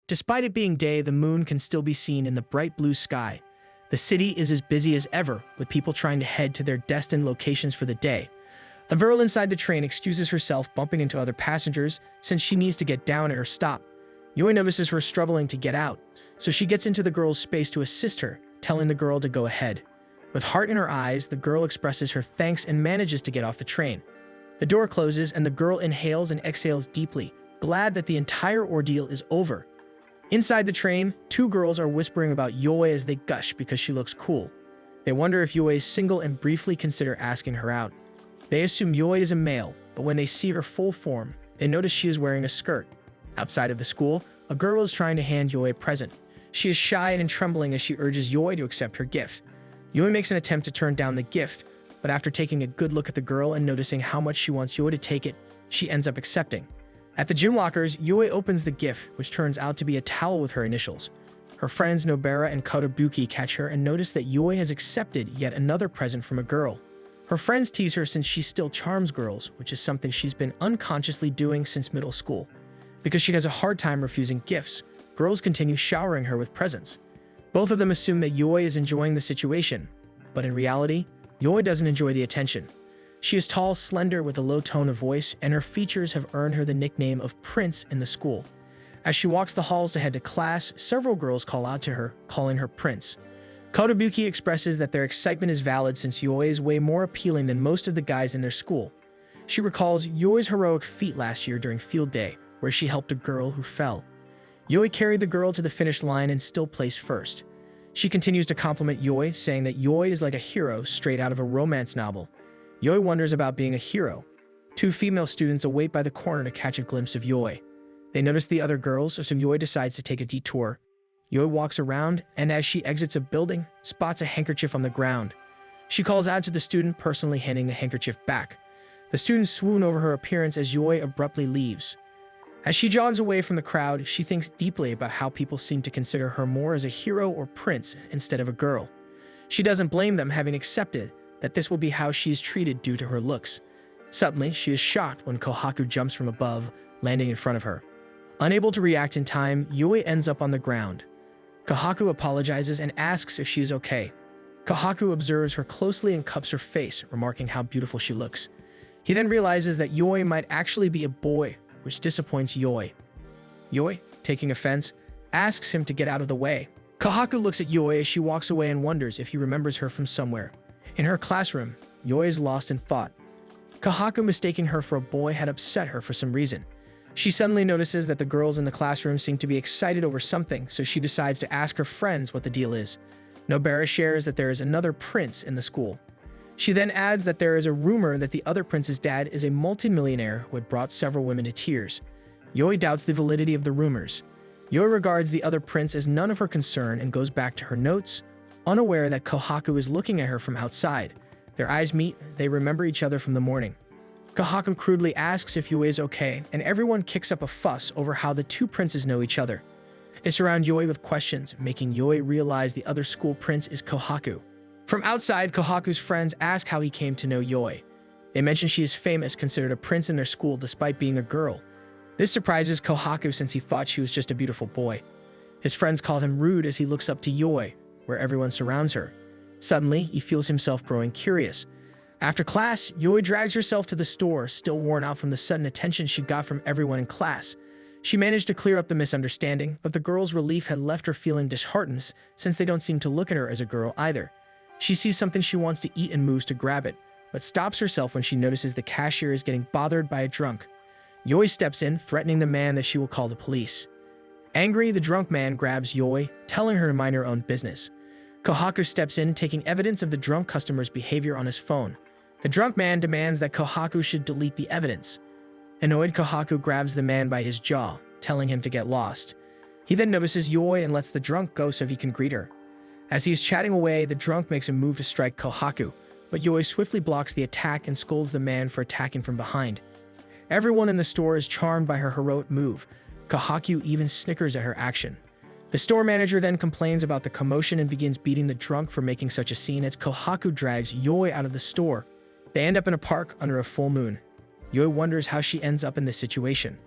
Despite it being day, the moon can still be seen in the bright blue sky. The city is as busy as ever, with people trying to head to their destined locations for the day. A girl inside the train excuses herself bumping into other passengers since she needs to get down at her stop. Yui notices her struggling to get out, so she gets into the girl's space to assist her, telling the girl to go ahead. With heart in her eyes, the girl expresses her thanks and manages to get off the train. The door closes and the girl inhales and exhales deeply, glad that the entire ordeal is over. Inside the train, two girls are whispering about Yui as they gush because she looks cool. They wonder if Yui is single and briefly consider asking her out. They assume Yui is a male, but when they see her full form, they notice she is wearing a skirt. Outside of the school, a girl is trying to hand Yui a present. She is shy and trembling as she urges Yui to accept her gift. Yui makes an attempt to turn down the gift, but after taking a good look at the girl and noticing how much she wants Yui to take it, she ends up accepting. At the gym lockers, Yui opens the gift, which turns out to be a towel with her initials. Her friends Nobara and Kotobuki catch her and notice that Yui has accepted yet another present from a girl. Her friends tease her since she still charms girls, which is something she's been unconsciously doing since middle school. Because she has a hard time refusing gifts, girls continue showering her with presents. Both of them assume that Yui is enjoying the situation, but in reality, Yui doesn't enjoy the attention. She is tall, slender, with a low tone of voice, and her features have earned her the nickname of Prince in the school. As she walks the halls to head to class, several girls call out to her, calling her Prince. Kotobuki expresses that their excitement is valid since Yui is way more appealing than most of the guys in their school. She recalls Yui's heroic feat last year during field day, where she helped a girl who fell. Yui carried the girl to the finish line and still placed first. She continues to compliment Yui, saying that Yui is like a hero straight out of a romance novel. Yui wonders about being a hero. Two female students await by the corner to catch a glimpse of Yui. They notice the other girls, so Yui decides to take a detour. Yui walks around, and as she exits a building, spots a handkerchief on the ground. She calls out to the student, personally handing the handkerchief back. The students swoon over her appearance as Yui abruptly leaves. As she jogs away from the crowd, she thinks deeply about how people seem to consider her more as a hero or prince instead of a girl. She doesn't blame them, having accepted that this will be how she is treated due to her looks. Suddenly, she is shocked when Kohaku jumps from above, landing in front of her. Unable to react in time, Yui ends up on the ground. Kohaku apologizes and asks if she is okay. Kohaku observes her closely and cups her face, remarking how beautiful she looks. He then realizes that Yui might actually be a boy, which disappoints Yui. Yui, taking offense, asks him to get out of the way. Kohaku looks at Yui as she walks away and wonders if he remembers her from somewhere. In her classroom, Yui is lost in thought. Kohaku, mistaking her for a boy, had upset her for some reason. She suddenly notices that the girls in the classroom seem to be excited over something, so she decides to ask her friends what the deal is. Nobara shares that there is another prince in the school. She then adds that there is a rumor that the other prince's dad is a multimillionaire who had brought several women to tears. Yui doubts the validity of the rumors. Yui regards the other prince as none of her concern and goes back to her notes, unaware that Kohaku is looking at her from outside. Their eyes meet, they remember each other from the morning. Kohaku crudely asks if Yui is okay, and everyone kicks up a fuss over how the two princes know each other. They surround Yui with questions, making Yui realize the other school prince is Kohaku. From outside, Kohaku's friends ask how he came to know Yui. They mention she is famous, considered a prince in their school despite being a girl. This surprises Kohaku since he thought she was just a beautiful boy. His friends call him rude as he looks up to Yui, where everyone surrounds her. Suddenly, he feels himself growing curious. After class, Yui drags herself to the store, still worn out from the sudden attention she got from everyone in class. She managed to clear up the misunderstanding, but the girls' relief had left her feeling disheartened since they don't seem to look at her as a girl either. She sees something she wants to eat and moves to grab it, but stops herself when she notices the cashier is getting bothered by a drunk. Yui steps in, threatening the man that she will call the police. Angry, the drunk man grabs Yui, telling her to mind her own business. Kohaku steps in, taking evidence of the drunk customer's behavior on his phone. The drunk man demands that Kohaku should delete the evidence. Annoyed, Kohaku grabs the man by his jaw, telling him to get lost. He then notices Yui and lets the drunk go so he can greet her. As he is chatting away, the drunk makes a move to strike Kohaku, but Yui swiftly blocks the attack and scolds the man for attacking from behind. Everyone in the store is charmed by her heroic move. Kohaku even snickers at her action. The store manager then complains about the commotion and begins beating the drunk for making such a scene as Kohaku drags Yui out of the store. They end up in a park under a full moon. Yui wonders how she ends up in this situation.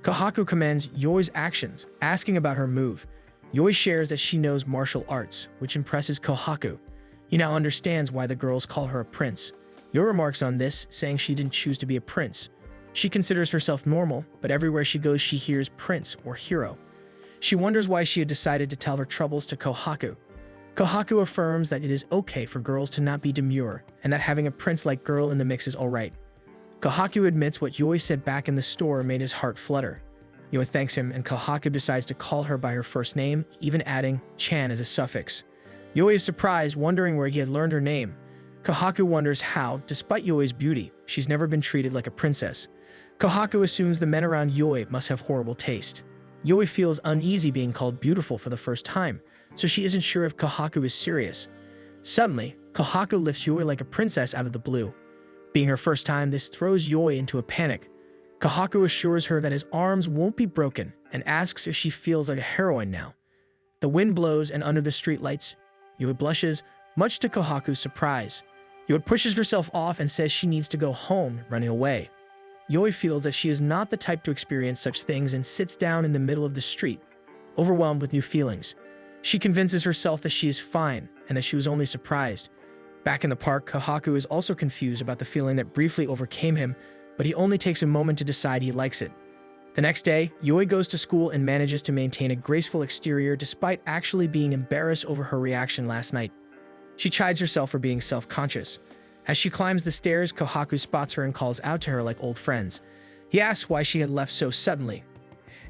Kohaku commends Yoi's actions, asking about her move. Yoi shares that she knows martial arts, which impresses Kohaku. He now understands why the girls call her a prince. Yoi remarks on this, saying she didn't choose to be a prince. She considers herself normal, but everywhere she goes she hears prince or hero. She wonders why she had decided to tell her troubles to Kohaku. Kohaku affirms that it is okay for girls to not be demure, and that having a prince-like girl in the mix is alright. Kohaku admits what Yoi said back in the store made his heart flutter. Yoi thanks him, and Kohaku decides to call her by her first name, even adding Chan as a suffix. Yoi is surprised, wondering where he had learned her name. Kohaku wonders how, despite Yoi's beauty, she's never been treated like a princess. Kohaku assumes the men around Yoi must have horrible taste. Yoi feels uneasy being called beautiful for the first time, so she isn't sure if Kohaku is serious. Suddenly, Kohaku lifts Yoi like a princess out of the blue. Being her first time, this throws Yoi into a panic. Kohaku assures her that his arms won't be broken and asks if she feels like a heroine now. The wind blows, and under the streetlights, Yoi blushes, much to Kohaku's surprise. Yoi pushes herself off and says she needs to go home, running away. Yoi feels that she is not the type to experience such things and sits down in the middle of the street, overwhelmed with new feelings. She convinces herself that she is fine and that she was only surprised. Back in the park, Kohaku is also confused about the feeling that briefly overcame him, but he only takes a moment to decide he likes it. The next day, Yoi goes to school and manages to maintain a graceful exterior despite actually being embarrassed over her reaction last night. She chides herself for being self-conscious. As she climbs the stairs, Kohaku spots her and calls out to her like old friends. He asks why she had left so suddenly,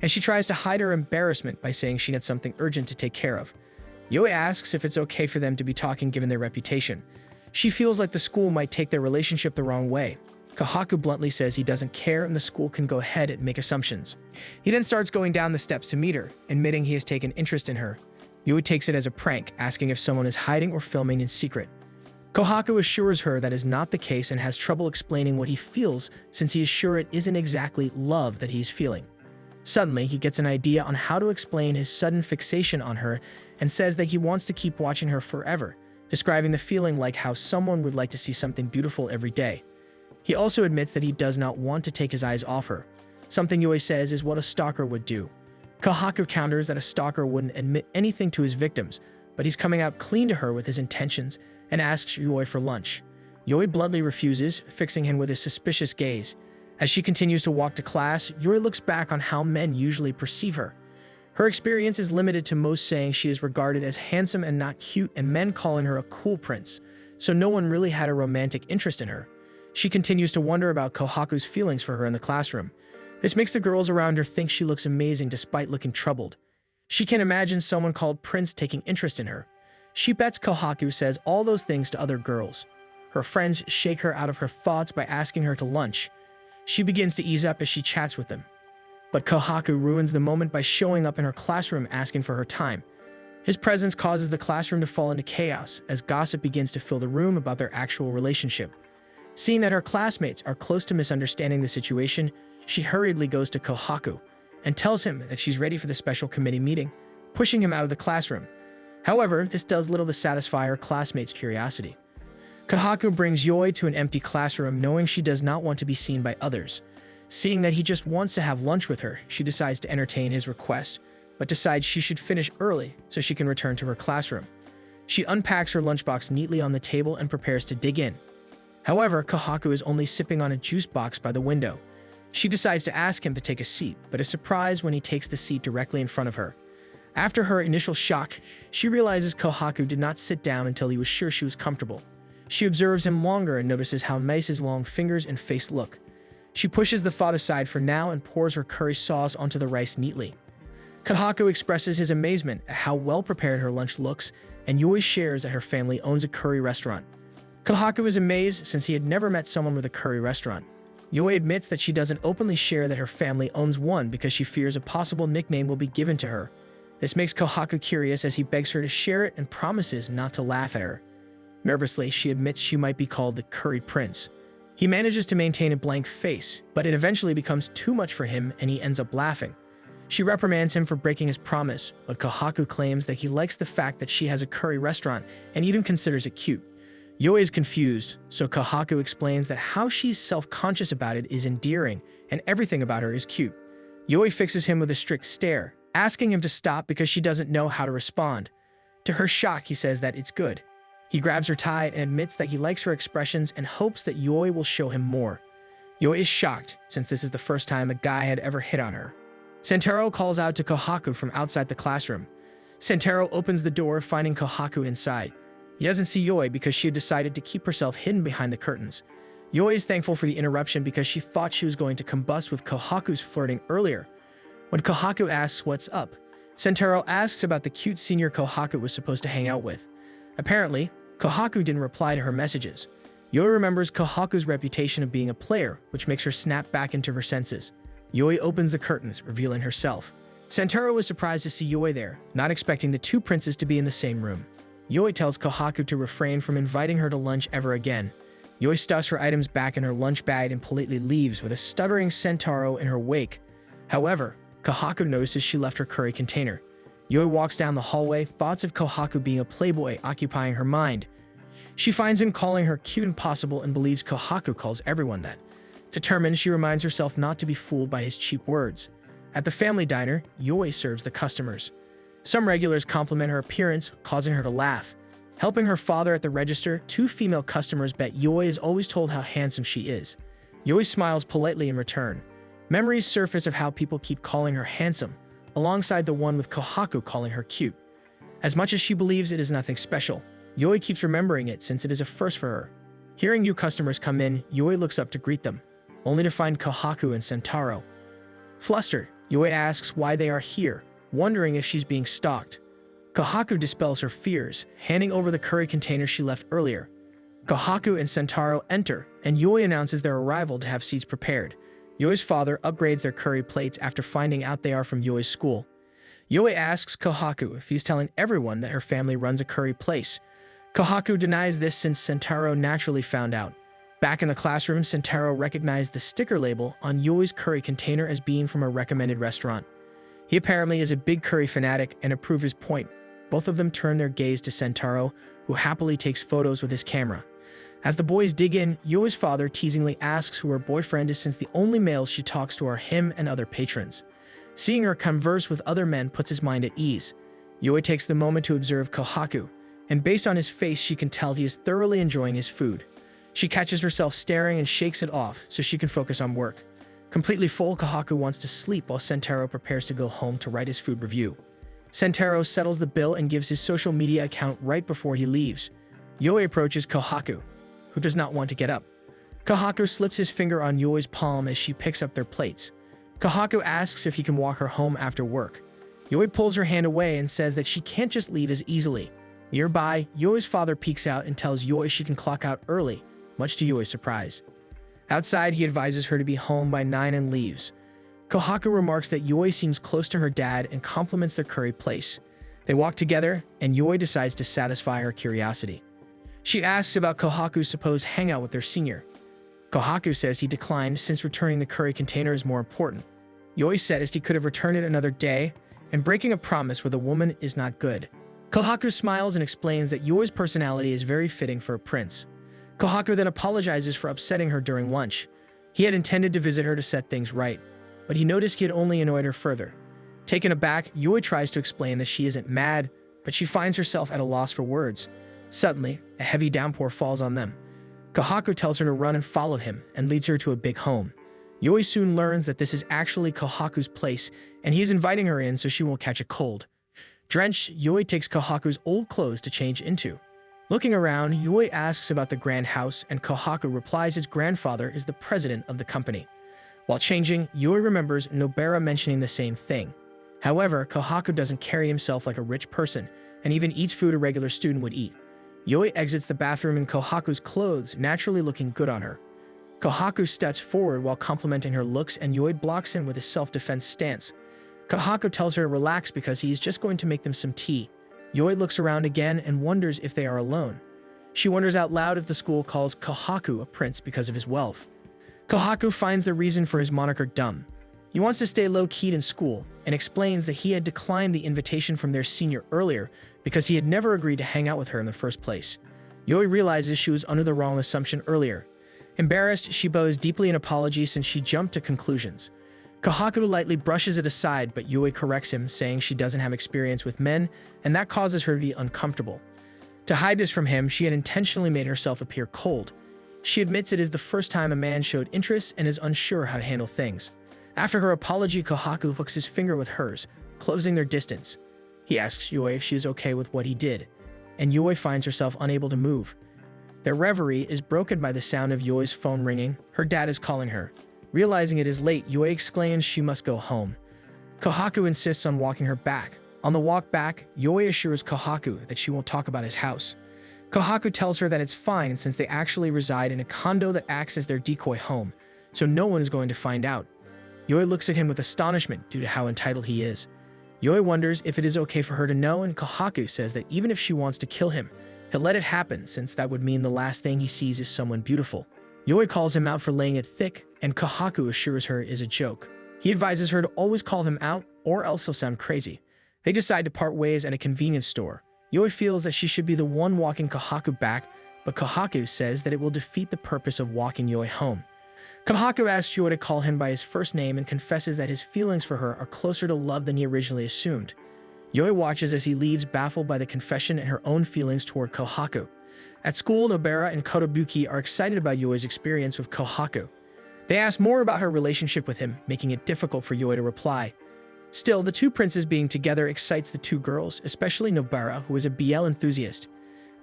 and she tries to hide her embarrassment by saying she had something urgent to take care of. Yoi asks if it's okay for them to be talking given their reputation. She feels like the school might take their relationship the wrong way. Kohaku bluntly says he doesn't care and the school can go ahead and make assumptions. He then starts going down the steps to meet her, admitting he has taken interest in her. Yoi takes it as a prank, asking if someone is hiding or filming in secret. Kohaku assures her that is not the case and has trouble explaining what he feels since he is sure it isn't exactly love that he's feeling. Suddenly, he gets an idea on how to explain his sudden fixation on her and says that he wants to keep watching her forever, describing the feeling like how someone would like to see something beautiful every day. He also admits that he does not want to take his eyes off her. Something Yoi says is what a stalker would do. Kohaku counters that a stalker wouldn't admit anything to his victims, but he's coming out clean to her with his intentions and asks Yoi for lunch. Yoi bluntly refuses, fixing him with his suspicious gaze. As she continues to walk to class, Yoi looks back on how men usually perceive her. Her experience is limited to most saying she is regarded as handsome and not cute and men calling her a cool prince, so no one really had a romantic interest in her. She continues to wonder about Kohaku's feelings for her in the classroom. This makes the girls around her think she looks amazing despite looking troubled. She can imagine someone called Prince taking interest in her. She bets Kohaku says all those things to other girls. Her friends shake her out of her thoughts by asking her to lunch. She begins to ease up as she chats with them. But Kohaku ruins the moment by showing up in her classroom asking for her time. His presence causes the classroom to fall into chaos as gossip begins to fill the room about their actual relationship. Seeing that her classmates are close to misunderstanding the situation, she hurriedly goes to Kohaku and tells him that she's ready for the special committee meeting, pushing him out of the classroom. However, this does little to satisfy her classmates' curiosity. Kohaku brings Yoi to an empty classroom knowing she does not want to be seen by others. Seeing that he just wants to have lunch with her, she decides to entertain his request, but decides she should finish early so she can return to her classroom. She unpacks her lunchbox neatly on the table and prepares to dig in. However, Kohaku is only sipping on a juice box by the window. She decides to ask him to take a seat, but is surprised when he takes the seat directly in front of her. After her initial shock, she realizes Kohaku did not sit down until he was sure she was comfortable. She observes him longer and notices how nice his long fingers and face look. She pushes the thought aside for now and pours her curry sauce onto the rice neatly. Kohaku expresses his amazement at how well prepared her lunch looks, and Yoi shares that her family owns a curry restaurant. Kohaku is amazed since he had never met someone with a curry restaurant. Yoi admits that she doesn't openly share that her family owns one because she fears a possible nickname will be given to her. This makes Kohaku curious as he begs her to share it and promises not to laugh at her. Nervously, she admits she might be called the Curry Prince. He manages to maintain a blank face, but it eventually becomes too much for him and he ends up laughing. She reprimands him for breaking his promise, but Kohaku claims that he likes the fact that she has a curry restaurant and even considers it cute. Yoi is confused, so Kohaku explains that how she's self-conscious about it is endearing and everything about her is cute. Yoi fixes him with a strict stare, asking him to stop because she doesn't know how to respond. To her shock, he says that it's good. He grabs her tie and admits that he likes her expressions and hopes that Yoi will show him more. Yoi is shocked, since this is the first time a guy had ever hit on her. Sentaro calls out to Kohaku from outside the classroom. Sentaro opens the door, finding Kohaku inside. He doesn't see Yoi because she had decided to keep herself hidden behind the curtains. Yoi is thankful for the interruption because she thought she was going to combust with Kohaku's flirting earlier. When Kohaku asks what's up, Sentaro asks about the cute senior Kohaku was supposed to hang out with. Apparently, Kohaku didn't reply to her messages. Yoi remembers Kohaku's reputation of being a player, which makes her snap back into her senses. Yoi opens the curtains, revealing herself. Sentaro was surprised to see Yoi there, not expecting the two princes to be in the same room. Yoi tells Kohaku to refrain from inviting her to lunch ever again. Yoi stuffs her items back in her lunch bag and politely leaves with a stuttering Sentaro in her wake. However, Kohaku notices she left her curry container. Yoi walks down the hallway, thoughts of Kohaku being a playboy occupying her mind. She finds him calling her cute and possible and believes Kohaku calls everyone that. Determined, she reminds herself not to be fooled by his cheap words. At the family diner, Yoi serves the customers. Some regulars compliment her appearance, causing her to laugh. Helping her father at the register, two female customers bet Yoi is always told how handsome she is. Yoi smiles politely in return. Memories surface of how people keep calling her handsome, alongside the one with Kohaku calling her cute. As much as she believes it is nothing special, Yoi keeps remembering it since it is a first for her. Hearing new customers come in, Yoi looks up to greet them, only to find Kohaku and Sentaro. Flustered, Yoi asks why they are here, wondering if she's being stalked. Kohaku dispels her fears, handing over the curry container she left earlier. Kohaku and Sentaro enter, and Yoi announces their arrival to have seats prepared. Yoi's father upgrades their curry plates after finding out they are from Yoi's school. Yoi asks Kohaku if he's telling everyone that her family runs a curry place. Kohaku denies this since Sentaro naturally found out. Back in the classroom, Sentaro recognized the sticker label on Yoi's curry container as being from a recommended restaurant. He apparently is a big curry fanatic, and to prove his point, both of them turn their gaze to Sentaro, who happily takes photos with his camera. As the boys dig in, Yoi's father teasingly asks who her boyfriend is since the only males she talks to are him and other patrons. Seeing her converse with other men puts his mind at ease. Yoi takes the moment to observe Kohaku, and based on his face she can tell he is thoroughly enjoying his food. She catches herself staring and shakes it off so she can focus on work. Completely full, Kohaku wants to sleep while Sentaro prepares to go home to write his food review. Sentaro settles the bill and gives his social media account right before he leaves. Yoi approaches Kohaku, who does not want to get up. Kohaku slips his finger on Yoi's palm as she picks up their plates. Kohaku asks if he can walk her home after work. Yoi pulls her hand away and says that she can't just leave as easily. Nearby, Yoi's father peeks out and tells Yoi she can clock out early, much to Yoi's surprise. Outside, he advises her to be home by 9 and leaves. Kohaku remarks that Yoi seems close to her dad and compliments their curry place. They walk together, and Yoi decides to satisfy her curiosity. She asks about Kohaku's supposed hangout with their senior. Kohaku says he declined since returning the curry container is more important. Yoi said he could have returned it another day, and breaking a promise with a woman is not good. Kohaku smiles and explains that Yoi's personality is very fitting for a prince. Kohaku then apologizes for upsetting her during lunch. He had intended to visit her to set things right, but he noticed he had only annoyed her further. Taken aback, Yoi tries to explain that she isn't mad, but she finds herself at a loss for words. Suddenly, a heavy downpour falls on them. Kohaku tells her to run and follow him and leads her to a big home. Yoi soon learns that this is actually Kohaku's place, and he is inviting her in so she won't catch a cold. Drenched, Yoi takes Kohaku's old clothes to change into. Looking around, Yoi asks about the grand house, and Kohaku replies his grandfather is the president of the company. While changing, Yoi remembers Nobara mentioning the same thing. However, Kohaku doesn't carry himself like a rich person, and even eats food a regular student would eat. Yoi exits the bathroom in Kohaku's clothes, naturally looking good on her. Kohaku steps forward while complimenting her looks, and Yoi blocks him with his self-defense stance. Kohaku tells her to relax because he is just going to make them some tea. Yoi looks around again and wonders if they are alone. She wonders out loud if the school calls Kohaku a prince because of his wealth. Kohaku finds the reason for his moniker dumb. He wants to stay low-keyed in school and explains that he had declined the invitation from their senior earlier because he had never agreed to hang out with her in the first place. Yoi realizes she was under the wrong assumption earlier. Embarrassed, she bows deeply in apology since she jumped to conclusions. Kohaku lightly brushes it aside, but Yui corrects him, saying she doesn't have experience with men, and that causes her to be uncomfortable. To hide this from him, she had intentionally made herself appear cold. She admits it is the first time a man showed interest and is unsure how to handle things. After her apology, Kohaku hooks his finger with hers, closing their distance. He asks Yui if she is okay with what he did, and Yui finds herself unable to move. Their reverie is broken by the sound of Yui's phone ringing. Her dad is calling her. Realizing it is late, Yui exclaims she must go home. Kohaku insists on walking her back. On the walk back, Yui assures Kohaku that she won't talk about his house. Kohaku tells her that it's fine since they actually reside in a condo that acts as their decoy home, so no one is going to find out. Yui looks at him with astonishment due to how entitled he is. Yui wonders if it is okay for her to know, and Kohaku says that even if she wants to kill him, he'll let it happen since that would mean the last thing he sees is someone beautiful. Yui calls him out for laying it thick, and Kohaku assures her it is a joke. He advises her to always call him out or else he'll sound crazy. They decide to part ways at a convenience store. Yui feels that she should be the one walking Kohaku back, but Kohaku says that it will defeat the purpose of walking Yui home. Kohaku asks Yui to call him by his first name and confesses that his feelings for her are closer to love than he originally assumed. Yui watches as he leaves, baffled by the confession and her own feelings toward Kohaku. At school, Nobara and Kotobuki are excited about Yui's experience with Kohaku. They ask more about her relationship with him, making it difficult for Yui to reply. Still, the two princes being together excites the two girls, especially Nobara, who is a BL enthusiast.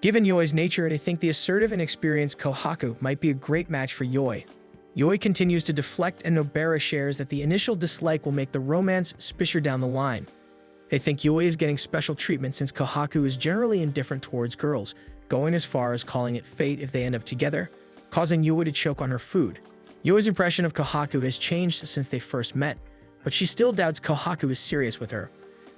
Given Yui's nature, they think the assertive and experienced Kohaku might be a great match for Yui. Yui continues to deflect, and Nobara shares that the initial dislike will make the romance spicier down the line. They think Yui is getting special treatment since Kohaku is generally indifferent towards girls, going as far as calling it fate if they end up together, causing Yui to choke on her food. Yui's impression of Kohaku has changed since they first met, but she still doubts Kohaku is serious with her.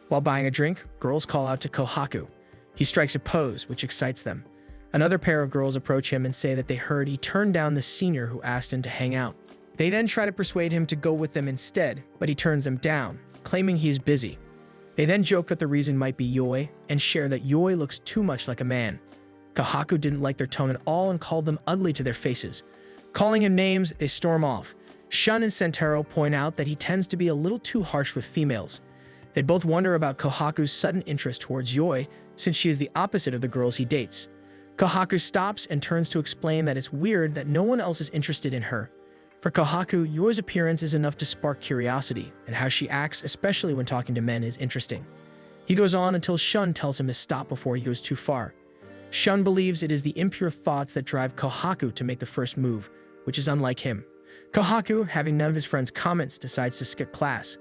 While buying a drink, girls call out to Kohaku. He strikes a pose, which excites them. Another pair of girls approach him and say that they heard he turned down the senior who asked him to hang out. They then try to persuade him to go with them instead, but he turns them down, claiming he is busy. They then joke that the reason might be Yui, and share that Yui looks too much like a man. Kohaku didn't like their tone at all and called them ugly to their faces. Calling him names, they storm off. Shun and Sentaro point out that he tends to be a little too harsh with females. They both wonder about Kohaku's sudden interest towards Yui, since she is the opposite of the girls he dates. Kohaku stops and turns to explain that it's weird that no one else is interested in her. For Kohaku, Yui's appearance is enough to spark curiosity, and how she acts, especially when talking to men, is interesting. He goes on until Shun tells him to stop before he goes too far. Shun believes it is the impure thoughts that drive Kohaku to make the first move, which is unlike him. Kohaku, having none of his friends' comments, decides to skip class.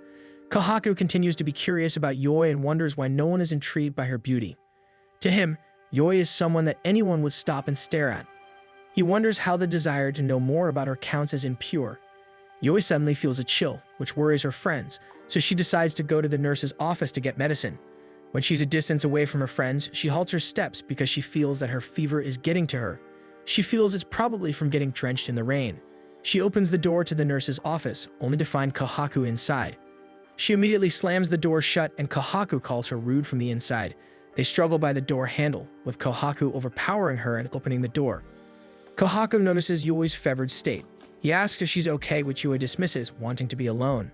Kohaku continues to be curious about Yui and wonders why no one is intrigued by her beauty. To him, Yui is someone that anyone would stop and stare at. He wonders how the desire to know more about her counts as impure. Yui suddenly feels a chill, which worries her friends, so she decides to go to the nurse's office to get medicine. When she's a distance away from her friends, she halts her steps because she feels that her fever is getting to her. She feels it's probably from getting drenched in the rain. She opens the door to the nurse's office, only to find Kohaku inside. She immediately slams the door shut, and Kohaku calls her rude from the inside. They struggle by the door handle, with Kohaku overpowering her and opening the door. Kohaku notices Yui's fevered state. He asks if she's okay, which Yui dismisses, wanting to be alone.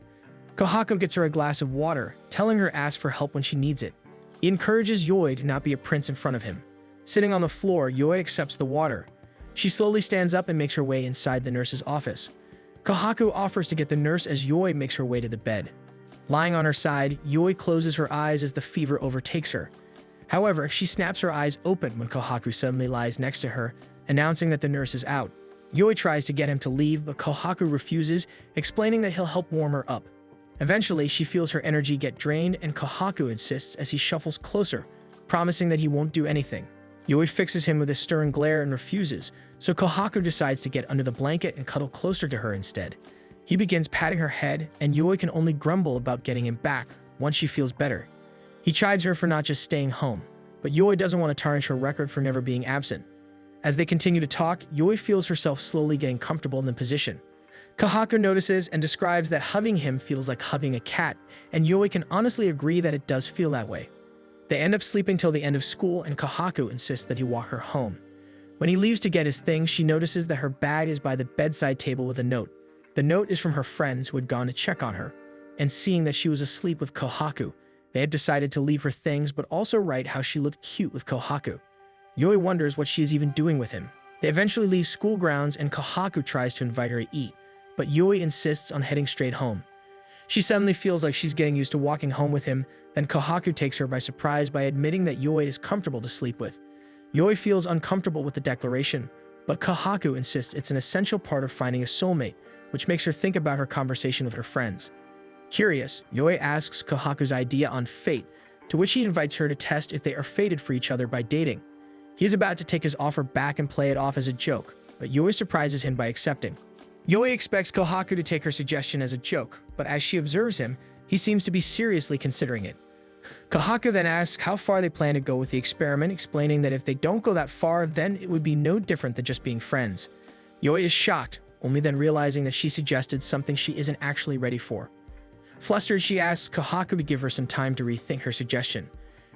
Kohaku gets her a glass of water, telling her to ask for help when she needs it. He encourages Yui to not be a prince in front of him. Sitting on the floor, Yui accepts the water. She slowly stands up and makes her way inside the nurse's office. Kohaku offers to get the nurse as Yui makes her way to the bed. Lying on her side, Yui closes her eyes as the fever overtakes her. However, she snaps her eyes open when Kohaku suddenly lies next to her, announcing that the nurse is out. Yui tries to get him to leave, but Kohaku refuses, explaining that he'll help warm her up. Eventually, she feels her energy get drained, and Kohaku insists as he shuffles closer, promising that he won't do anything. Yui fixes him with a stern glare and refuses, so Kohaku decides to get under the blanket and cuddle closer to her instead. He begins patting her head, and Yui can only grumble about getting him back once she feels better. He chides her for not just staying home, but Yui doesn't want to tarnish her record for never being absent. As they continue to talk, Yui feels herself slowly getting comfortable in the position. Kohaku notices and describes that hugging him feels like hugging a cat, and Yui can honestly agree that it does feel that way. They end up sleeping till the end of school, and Kohaku insists that he walk her home. When he leaves to get his things, she notices that her bag is by the bedside table with a note. The note is from her friends who had gone to check on her. and seeing that she was asleep with Kohaku, they had decided to leave her things but also write how she looked cute with Kohaku. Yui wonders what she is even doing with him. They eventually leave school grounds and Kohaku tries to invite her to eat, but Yui insists on heading straight home. She suddenly feels like she's getting used to walking home with him, then Kohaku takes her by surprise by admitting that Yui is comfortable to sleep with. Yui feels uncomfortable with the declaration, but Kohaku insists it's an essential part of finding a soulmate, which makes her think about her conversation with her friends. Curious, Yui asks Kohaku's idea on fate, to which he invites her to test if they are fated for each other by dating. He is about to take his offer back and play it off as a joke, but Yui surprises him by accepting. Yui expects Kohaku to take her suggestion as a joke, but as she observes him, he seems to be seriously considering it. Kohaku then asks how far they plan to go with the experiment, explaining that if they don't go that far, then it would be no different than just being friends. Yui is shocked, only then realizing that she suggested something she isn't actually ready for. Flustered, she asks Kohaku to give her some time to rethink her suggestion.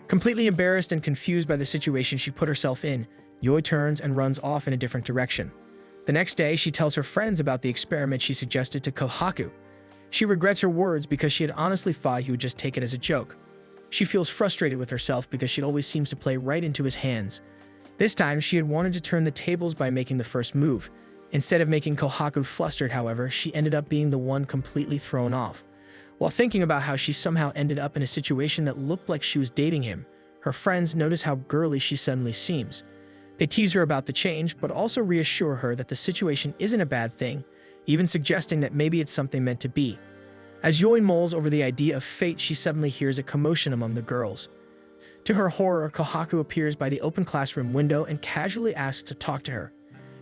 Completely embarrassed and confused by the situation she put herself in, Yui turns and runs off in a different direction. The next day, she tells her friends about the experiment she suggested to Kohaku. She regrets her words because she had honestly thought he would just take it as a joke. She feels frustrated with herself because she always seems to play right into his hands. This time, she had wanted to turn the tables by making the first move. Instead of making Kohaku flustered, however, she ended up being the one completely thrown off. While thinking about how she somehow ended up in a situation that looked like she was dating him, her friends notice how girly she suddenly seems. They tease her about the change, but also reassure her that the situation isn't a bad thing, even suggesting that maybe it's something meant to be. As Yui mulls over the idea of fate, she suddenly hears a commotion among the girls. To her horror, Kohaku appears by the open classroom window and casually asks to talk to her.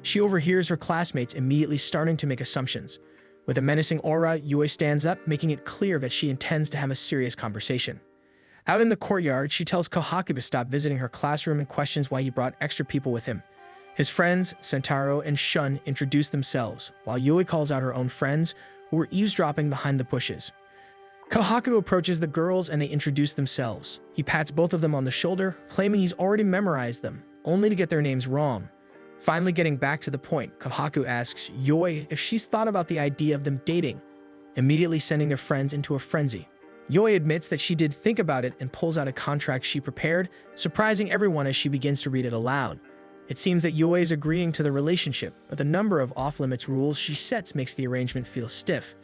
She overhears her classmates immediately starting to make assumptions. With a menacing aura, Yui stands up, making it clear that she intends to have a serious conversation. Out in the courtyard, she tells Kohaku to stop visiting her classroom and questions why he brought extra people with him. His friends, Sentaro and Shun, introduce themselves, while Yui calls out her own friends, who were eavesdropping behind the bushes. Kohaku approaches the girls and they introduce themselves. He pats both of them on the shoulder, claiming he's already memorized them, only to get their names wrong. Finally getting back to the point, Kohaku asks Yui if she's thought about the idea of them dating, immediately sending their friends into a frenzy. Yui admits that she did think about it and pulls out a contract she prepared, surprising everyone as she begins to read it aloud. It seems that Yui is agreeing to the relationship, but the number of off-limits rules she sets makes the arrangement feel stiff.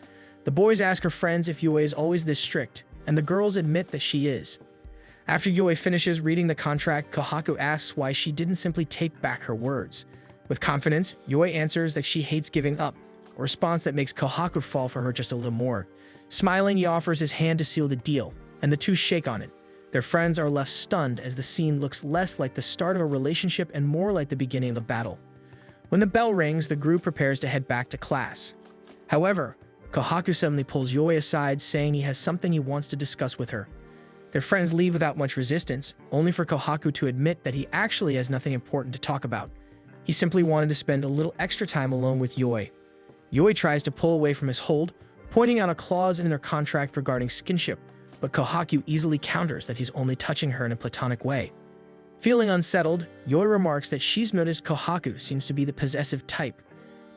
The boys ask her friends if Yui is always this strict, and the girls admit that she is. After Yui finishes reading the contract, Kohaku asks why she didn't simply take back her words. With confidence, Yui answers that she hates giving up, a response that makes Kohaku fall for her just a little more. Smiling, he offers his hand to seal the deal, and the two shake on it. Their friends are left stunned as the scene looks less like the start of a relationship and more like the beginning of a battle. When the bell rings, the group prepares to head back to class. However, Kohaku suddenly pulls Yui aside, saying he has something he wants to discuss with her. Their friends leave without much resistance, only for Kohaku to admit that he actually has nothing important to talk about. He simply wanted to spend a little extra time alone with Yui. Yui tries to pull away from his hold, pointing out a clause in their contract regarding skinship, but Kohaku easily counters that he's only touching her in a platonic way. Feeling unsettled, Yui remarks that she's noticed Kohaku seems to be the possessive type.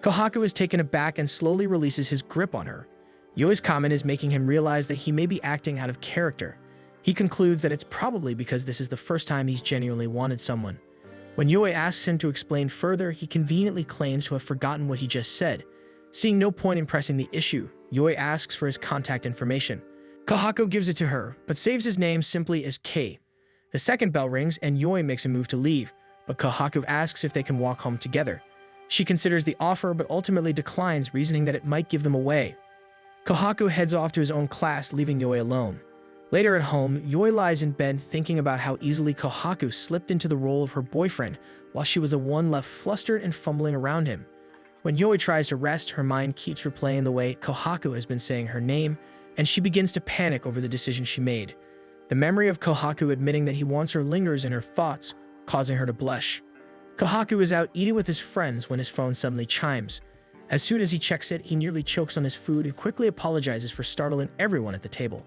Kohaku is taken aback and slowly releases his grip on her. Yui's comment is making him realize that he may be acting out of character. He concludes that it's probably because this is the first time he's genuinely wanted someone. When Yui asks him to explain further, he conveniently claims to have forgotten what he just said. Seeing no point in pressing the issue, Yui asks for his contact information. Kohaku gives it to her, but saves his name simply as K. The second bell rings and Yui makes a move to leave, but Kohaku asks if they can walk home together. She considers the offer but ultimately declines, reasoning that it might give them away. Kohaku heads off to his own class, leaving Yui alone. Later at home, Yui lies in bed thinking about how easily Kohaku slipped into the role of her boyfriend while she was the one left flustered and fumbling around him. When Yui tries to rest, her mind keeps replaying the way Kohaku has been saying her name, and she begins to panic over the decision she made. The memory of Kohaku admitting that he wants her lingers in her thoughts, causing her to blush. Kohaku is out eating with his friends when his phone suddenly chimes. As soon as he checks it, he nearly chokes on his food and quickly apologizes for startling everyone at the table.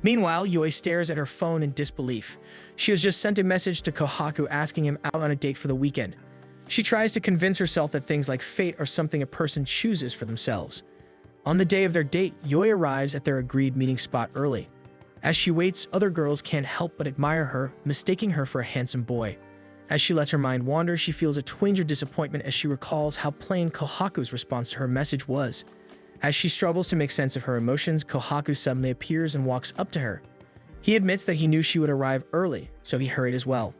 Meanwhile, Yui stares at her phone in disbelief. She has just sent a message to Kohaku asking him out on a date for the weekend. She tries to convince herself that things like fate are something a person chooses for themselves. On the day of their date, Yui arrives at their agreed meeting spot early. As she waits, other girls can't help but admire her, mistaking her for a handsome boy. As she lets her mind wander, she feels a twinge of disappointment as she recalls how plain Kohaku's response to her message was. As she struggles to make sense of her emotions, Kohaku suddenly appears and walks up to her. He admits that he knew she would arrive early, so he hurried as well.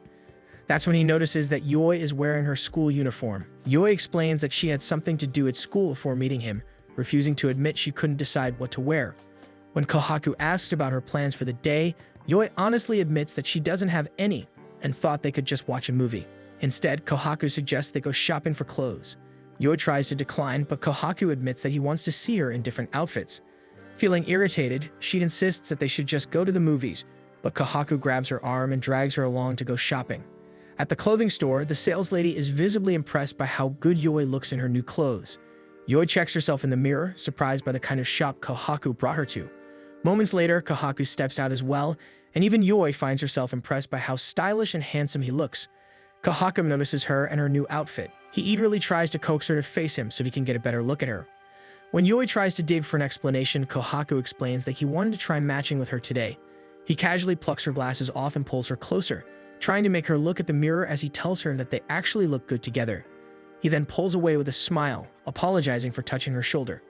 That's when he notices that Yui is wearing her school uniform. Yui explains that she had something to do at school before meeting him, refusing to admit she couldn't decide what to wear. When Kohaku asks about her plans for the day, Yui honestly admits that she doesn't have any and thought they could just watch a movie. Instead, Kohaku suggests they go shopping for clothes. Yui tries to decline, but Kohaku admits that he wants to see her in different outfits. Feeling irritated, she insists that they should just go to the movies, but Kohaku grabs her arm and drags her along to go shopping. At the clothing store, the sales lady is visibly impressed by how good Yui looks in her new clothes. Yui checks herself in the mirror, surprised by the kind of shop Kohaku brought her to. Moments later, Kohaku steps out as well, and even Yui finds herself impressed by how stylish and handsome he looks. Kohaku notices her and her new outfit. He eagerly tries to coax her to face him so he can get a better look at her. When Yui tries to dig for an explanation, Kohaku explains that he wanted to try matching with her today. He casually plucks her glasses off and pulls her closer, trying to make her look at the mirror as he tells her that they actually look good together. He then pulls away with a smile, apologizing for touching her shoulder.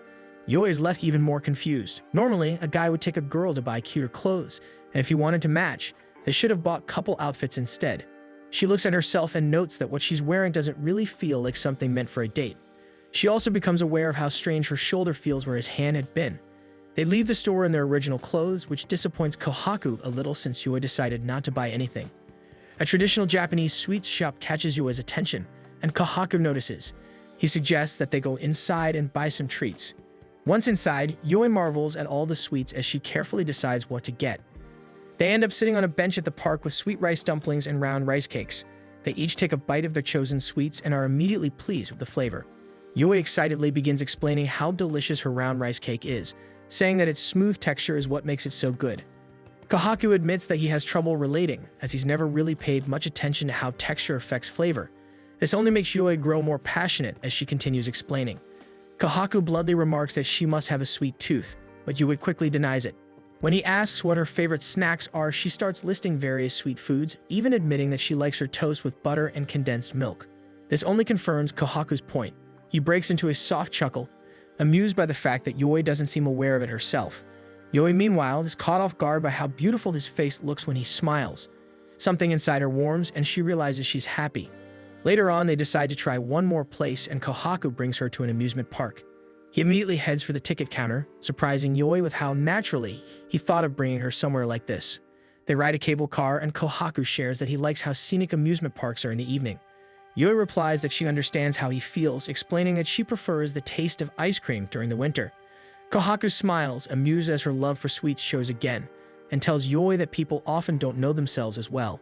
Yui is left even more confused. Normally, a guy would take a girl to buy cuter clothes, and if he wanted to match, they should have bought couple outfits instead. She looks at herself and notes that what she's wearing doesn't really feel like something meant for a date. She also becomes aware of how strange her shoulder feels where his hand had been. They leave the store in their original clothes, which disappoints Kohaku a little since Yui decided not to buy anything. A traditional Japanese sweets shop catches Yui's attention, and Kohaku notices. He suggests that they go inside and buy some treats. Once inside, Yui marvels at all the sweets as she carefully decides what to get. They end up sitting on a bench at the park with sweet rice dumplings and round rice cakes. They each take a bite of their chosen sweets and are immediately pleased with the flavor. Yui excitedly begins explaining how delicious her round rice cake is, saying that its smooth texture is what makes it so good. Kohaku admits that he has trouble relating, as he's never really paid much attention to how texture affects flavor. This only makes Yui grow more passionate as she continues explaining. Kohaku bluntly remarks that she must have a sweet tooth, but Yui quickly denies it. When he asks what her favorite snacks are, she starts listing various sweet foods, even admitting that she likes her toast with butter and condensed milk. This only confirms Kohaku's point. He breaks into a soft chuckle, amused by the fact that Yui doesn't seem aware of it herself. Yui, meanwhile, is caught off guard by how beautiful his face looks when he smiles. Something inside her warms, and she realizes she's happy. Later on, they decide to try one more place, and Kohaku brings her to an amusement park. He immediately heads for the ticket counter, surprising Yui with how naturally he thought of bringing her somewhere like this. They ride a cable car, and Kohaku shares that he likes how scenic amusement parks are in the evening. Yui replies that she understands how he feels, explaining that she prefers the taste of ice cream during the winter. Kohaku smiles, amused as her love for sweets shows again, and tells Yui that people often don't know themselves as well.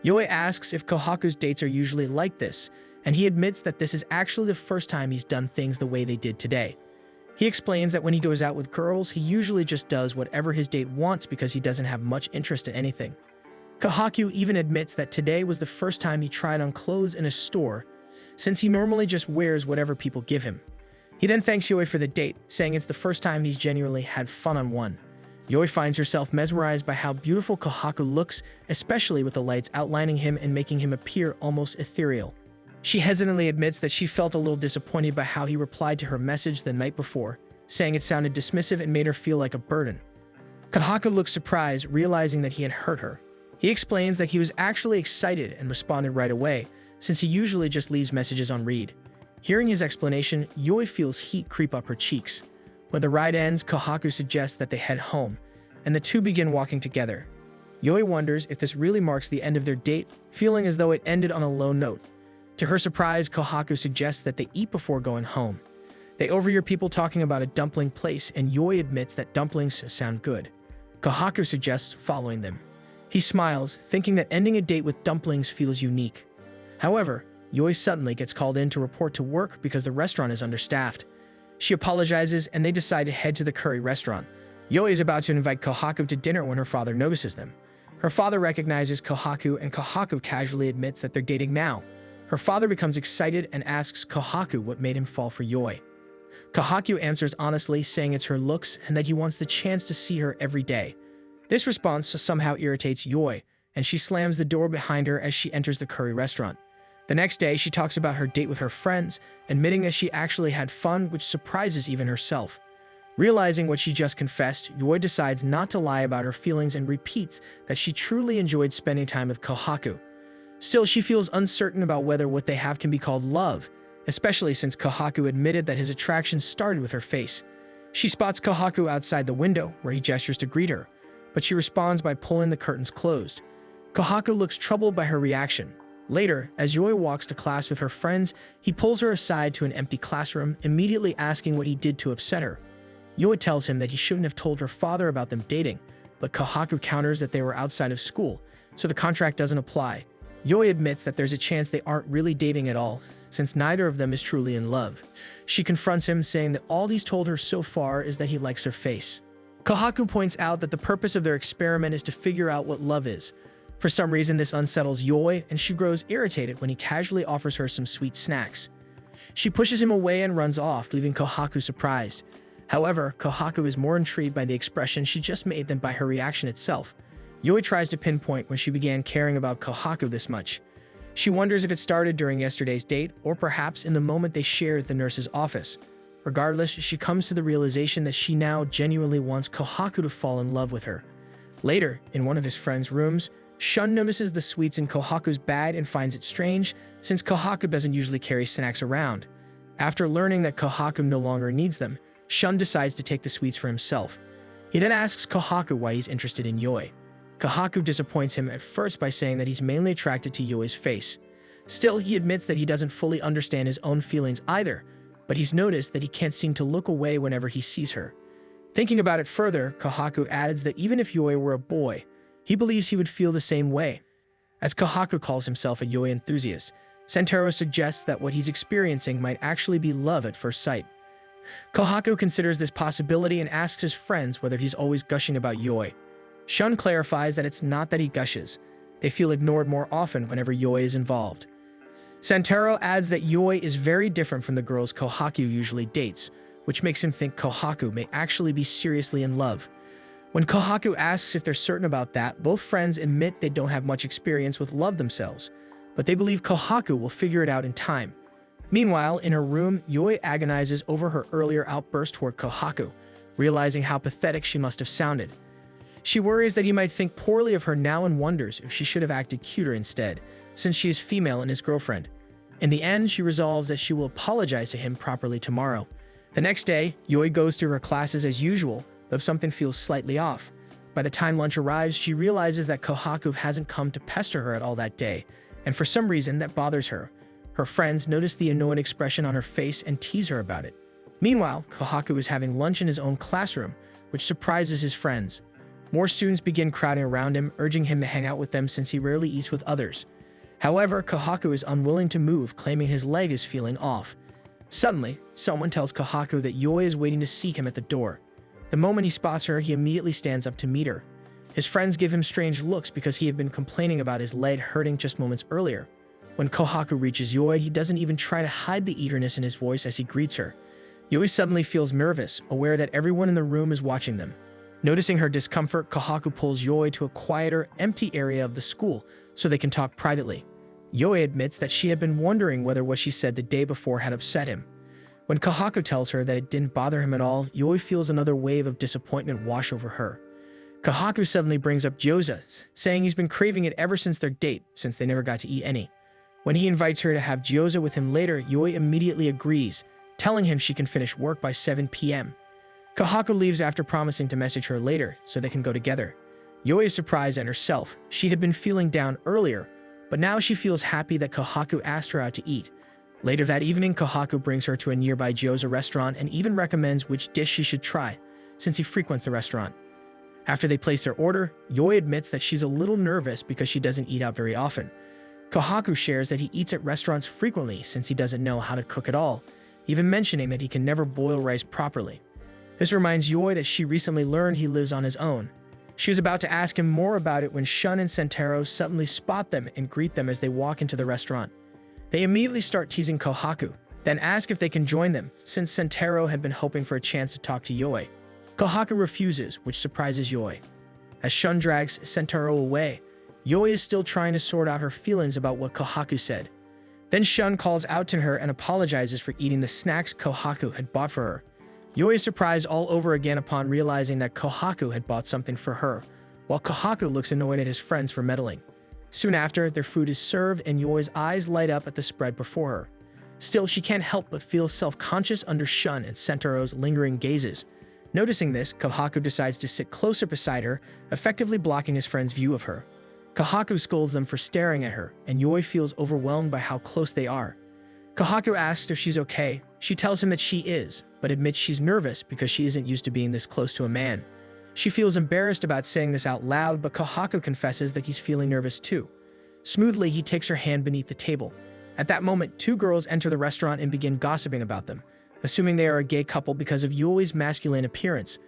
Yui asks if Kohaku's dates are usually like this, and he admits that this is actually the first time he's done things the way they did today. He explains that when he goes out with girls, he usually just does whatever his date wants because he doesn't have much interest in anything. Kohaku even admits that today was the first time he tried on clothes in a store, since he normally just wears whatever people give him. He then thanks Yui for the date, saying it's the first time he's genuinely had fun on one. Yui finds herself mesmerized by how beautiful Kohaku looks, especially with the lights outlining him and making him appear almost ethereal. She hesitantly admits that she felt a little disappointed by how he replied to her message the night before, saying it sounded dismissive and made her feel like a burden. Kohaku looks surprised, realizing that he had hurt her. He explains that he was actually excited and responded right away, since he usually just leaves messages on read. Hearing his explanation, Yui feels heat creep up her cheeks. When the ride ends, Kohaku suggests that they head home, and the two begin walking together. Yui wonders if this really marks the end of their date, feeling as though it ended on a low note. To her surprise, Kohaku suggests that they eat before going home. They overhear people talking about a dumpling place, and Yui admits that dumplings sound good. Kohaku suggests following them. He smiles, thinking that ending a date with dumplings feels unique. However, Yui suddenly gets called in to report to work because the restaurant is understaffed. She apologizes, and they decide to head to the curry restaurant. Yui is about to invite Kohaku to dinner when her father notices them. Her father recognizes Kohaku, and Kohaku casually admits that they're dating now. Her father becomes excited and asks Kohaku what made him fall for Yui. Kohaku answers honestly, saying it's her looks and that he wants the chance to see her every day. This response somehow irritates Yoi, and she slams the door behind her as she enters the curry restaurant. The next day, she talks about her date with her friends, admitting that she actually had fun, which surprises even herself. Realizing what she just confessed, Yoi decides not to lie about her feelings and repeats that she truly enjoyed spending time with Kohaku. Still, she feels uncertain about whether what they have can be called love, especially since Kohaku admitted that his attraction started with her face. She spots Kohaku outside the window, where he gestures to greet her, but she responds by pulling the curtains closed. Kohaku looks troubled by her reaction. Later, as Yoi walks to class with her friends, he pulls her aside to an empty classroom, immediately asking what he did to upset her. Yoi tells him that he shouldn't have told her father about them dating, but Kohaku counters that they were outside of school, so the contract doesn't apply. Yoi admits that there's a chance they aren't really dating at all, since neither of them is truly in love. She confronts him, saying that all he's told her so far is that he likes her face. Kohaku points out that the purpose of their experiment is to figure out what love is. For some reason, this unsettles Yoi, and she grows irritated when he casually offers her some sweet snacks. She pushes him away and runs off, leaving Kohaku surprised. However, Kohaku is more intrigued by the expression she just made than by her reaction itself. Yoi tries to pinpoint when she began caring about Kohaku this much. She wonders if it started during yesterday's date, or perhaps in the moment they shared at the nurse's office. Regardless, she comes to the realization that she now genuinely wants Kohaku to fall in love with her. Later, in one of his friend's rooms, Shun notices the sweets in Kohaku's bag and finds it strange, since Kohaku doesn't usually carry snacks around. After learning that Kohaku no longer needs them, Shun decides to take the sweets for himself. He then asks Kohaku why he's interested in Yoi. Kohaku disappoints him at first by saying that he's mainly attracted to Yoi's face. Still, he admits that he doesn't fully understand his own feelings either, but he's noticed that he can't seem to look away whenever he sees her. Thinking about it further, Kohaku adds that even if Yoi were a boy, he believes he would feel the same way. As Kohaku calls himself a Yoi enthusiast, Sentaro suggests that what he's experiencing might actually be love at first sight. Kohaku considers this possibility and asks his friends whether he's always gushing about Yoi. Shun clarifies that it's not that he gushes. They feel ignored more often whenever Yoi is involved. Sentaro adds that Yoi is very different from the girls Kohaku usually dates, which makes him think Kohaku may actually be seriously in love. When Kohaku asks if they're certain about that, both friends admit they don't have much experience with love themselves, but they believe Kohaku will figure it out in time. Meanwhile, in her room, Yoi agonizes over her earlier outburst toward Kohaku, realizing how pathetic she must have sounded. She worries that he might think poorly of her now and wonders if she should have acted cuter instead, since she is female and his girlfriend. In the end, she resolves that she will apologize to him properly tomorrow. The next day, Yoi goes through her classes as usual, though something feels slightly off. By the time lunch arrives, she realizes that Kohaku hasn't come to pester her at all that day, and for some reason that bothers her. Her friends notice the annoyed expression on her face and tease her about it. Meanwhile, Kohaku is having lunch in his own classroom, which surprises his friends. More students begin crowding around him, urging him to hang out with them since he rarely eats with others. However, Kohaku is unwilling to move, claiming his leg is feeling off. Suddenly, someone tells Kohaku that Yoi is waiting to seek him at the door. The moment he spots her, he immediately stands up to meet her. His friends give him strange looks because he had been complaining about his leg hurting just moments earlier. When Kohaku reaches Yoi, he doesn't even try to hide the eagerness in his voice as he greets her. Yoi suddenly feels nervous, aware that everyone in the room is watching them. Noticing her discomfort, Kohaku pulls Yoi to a quieter, empty area of the school so they can talk privately. Yoi admits that she had been wondering whether what she said the day before had upset him. When Kohaku tells her that it didn't bother him at all, Yoi feels another wave of disappointment wash over her. Kohaku suddenly brings up gyoza, saying he's been craving it ever since their date, since they never got to eat any. When he invites her to have gyoza with him later, Yoi immediately agrees, telling him she can finish work by 7 p.m. Kohaku leaves after promising to message her later so they can go together. Yoi is surprised at herself. She had been feeling down earlier, but now she feels happy that Kohaku asked her out to eat. Later that evening, Kohaku brings her to a nearby gyoza restaurant and even recommends which dish she should try, since he frequents the restaurant. After they place their order, Yoi admits that she's a little nervous because she doesn't eat out very often. Kohaku shares that he eats at restaurants frequently since he doesn't know how to cook at all, even mentioning that he can never boil rice properly. This reminds Yoi that she recently learned he lives on his own. She was about to ask him more about it when Shun and Sentaro suddenly spot them and greet them as they walk into the restaurant. They immediately start teasing Kohaku, then ask if they can join them, since Sentaro had been hoping for a chance to talk to Yoi. Kohaku refuses, which surprises Yoi. As Shun drags Sentaro away, Yoi is still trying to sort out her feelings about what Kohaku said. Then Shun calls out to her and apologizes for eating the snacks Kohaku had bought for her. Yoi is surprised all over again upon realizing that Kohaku had bought something for her, while Kohaku looks annoyed at his friends for meddling. Soon after, their food is served and Yoi's eyes light up at the spread before her. Still, she can't help but feel self-conscious under Shun and Sentaro's lingering gazes. Noticing this, Kohaku decides to sit closer beside her, effectively blocking his friend's view of her. Kohaku scolds them for staring at her, and Yoi feels overwhelmed by how close they are. Kohaku asks if she's okay. She tells him that she is, but admits she's nervous because she isn't used to being this close to a man. She feels embarrassed about saying this out loud, but Kohaku confesses that he's feeling nervous too. Smoothly, he takes her hand beneath the table. At that moment, two girls enter the restaurant and begin gossiping about them, assuming they are a gay couple because of Yoi's masculine appearance.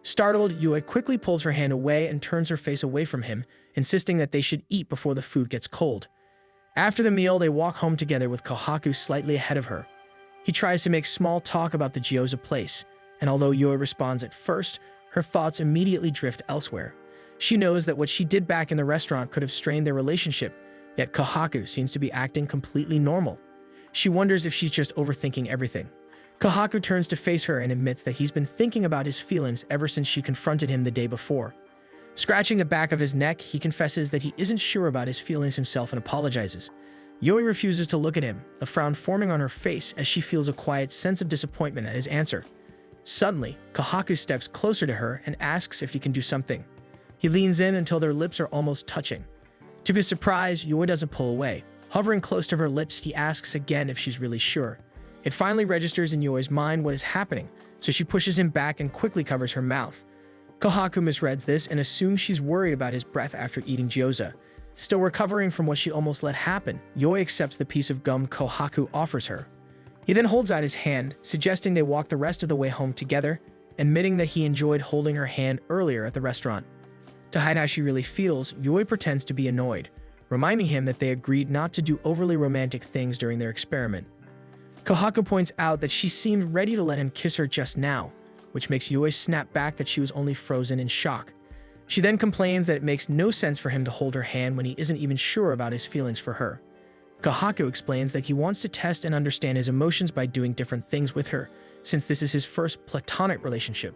Startled, Yoi quickly pulls her hand away and turns her face away from him, insisting that they should eat before the food gets cold. After the meal, they walk home together with Kohaku slightly ahead of her. He tries to make small talk about the Gyoza place, and although Yoi responds at first, her thoughts immediately drift elsewhere. She knows that what she did back in the restaurant could have strained their relationship, yet Kohaku seems to be acting completely normal. She wonders if she's just overthinking everything. Kohaku turns to face her and admits that he's been thinking about his feelings ever since she confronted him the day before. Scratching the back of his neck, he confesses that he isn't sure about his feelings himself and apologizes. Yoi refuses to look at him, a frown forming on her face as she feels a quiet sense of disappointment at his answer. Suddenly, Kohaku steps closer to her and asks if he can do something. He leans in until their lips are almost touching. To his surprise, Yoi doesn't pull away. Hovering close to her lips, he asks again if she's really sure. It finally registers in Yoi's mind what is happening, so she pushes him back and quickly covers her mouth. Kohaku misreads this and assumes she's worried about his breath after eating gyoza. Still recovering from what she almost let happen, Yoi accepts the piece of gum Kohaku offers her. He then holds out his hand, suggesting they walk the rest of the way home together, admitting that he enjoyed holding her hand earlier at the restaurant. To hide how she really feels, Yoi pretends to be annoyed, reminding him that they agreed not to do overly romantic things during their experiment. Kohaku points out that she seemed ready to let him kiss her just now, which makes Yoi snap back that she was only frozen in shock. She then complains that it makes no sense for him to hold her hand when he isn't even sure about his feelings for her. Kohaku explains that he wants to test and understand his emotions by doing different things with her, since this is his first platonic relationship.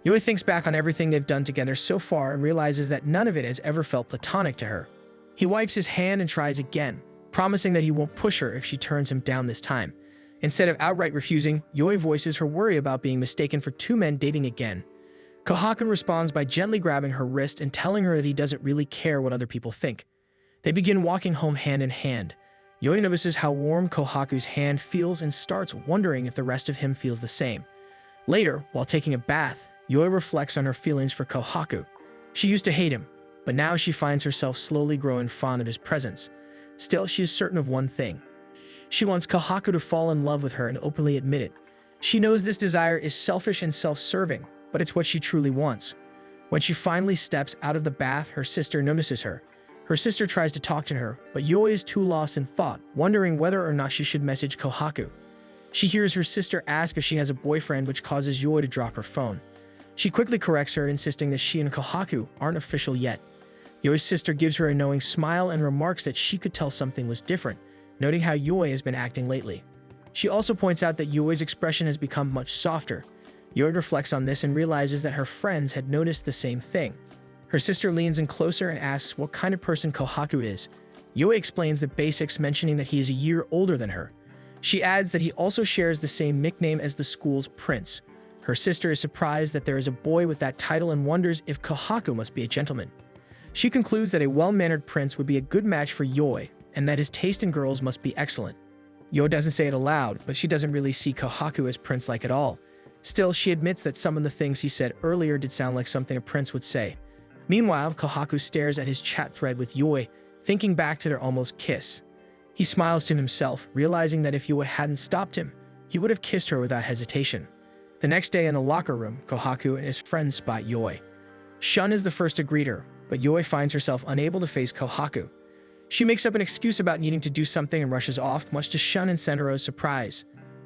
Yoi thinks back on everything they've done together so far and realizes that none of it has ever felt platonic to her. He wipes his hand and tries again, promising that he won't push her if she turns him down this time. Instead of outright refusing, Yoi voices her worry about being mistaken for two men dating again. Kohaku responds by gently grabbing her wrist and telling her that he doesn't really care what other people think. They begin walking home hand in hand. Yoi notices how warm Kohaku's hand feels and starts wondering if the rest of him feels the same. Later, while taking a bath, Yoi reflects on her feelings for Kohaku. She used to hate him, but now she finds herself slowly growing fond of his presence. Still, she is certain of one thing. She wants Kohaku to fall in love with her and openly admit it. She knows this desire is selfish and self-serving, but it's what she truly wants. When she finally steps out of the bath, her sister notices her. Her sister tries to talk to her, but Yoi is too lost in thought, wondering whether or not she should message Kohaku. She hears her sister ask if she has a boyfriend, which causes Yoi to drop her phone. She quickly corrects her, insisting that she and Kohaku aren't official yet. Yoi's sister gives her a knowing smile and remarks that she could tell something was different, noting how Yoi has been acting lately. She also points out that Yoi's expression has become much softer. Yoi reflects on this and realizes that her friends had noticed the same thing. Her sister leans in closer and asks what kind of person Kohaku is. Yoi explains the basics, mentioning that he is a year older than her. She adds that he also shares the same nickname as the school's prince. Her sister is surprised that there is a boy with that title and wonders if Kohaku must be a gentleman. She concludes that a well-mannered prince would be a good match for Yoi, and that his taste in girls must be excellent. Yoi doesn't say it aloud, but she doesn't really see Kohaku as prince-like at all. Still, she admits that some of the things he said earlier did sound like something a prince would say. Meanwhile, Kohaku stares at his chat thread with Yoi, thinking back to their almost kiss. He smiles to himself, realizing that if Yoi hadn't stopped him, he would have kissed her without hesitation. The next day in the locker room, Kohaku and his friends spot Yoi. Shun is the first to greet her, but Yoi finds herself unable to face Kohaku. She makes up an excuse about needing to do something and rushes off, much to Shun and Sentaro's surprise.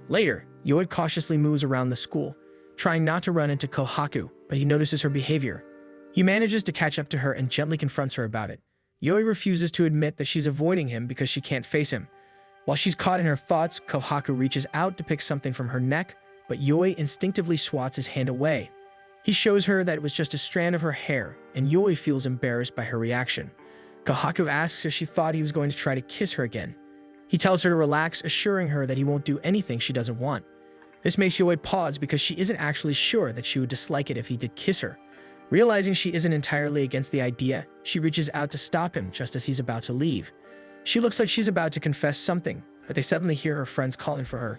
Later, Yui cautiously moves around the school, trying not to run into Kohaku, but he notices her behavior. He manages to catch up to her and gently confronts her about it. Yui refuses to admit that she's avoiding him because she can't face him. While she's caught in her thoughts, Kohaku reaches out to pick something from her neck, but Yui instinctively swats his hand away. He shows her that it was just a strand of her hair, and Yui feels embarrassed by her reaction. Kohaku asks if she thought he was going to try to kiss her again. He tells her to relax, assuring her that he won't do anything she doesn't want. This makes Yui pause because she isn't actually sure that she would dislike it if he did kiss her. Realizing she isn't entirely against the idea, she reaches out to stop him just as he's about to leave. She looks like she's about to confess something, but they suddenly hear her friends calling for her.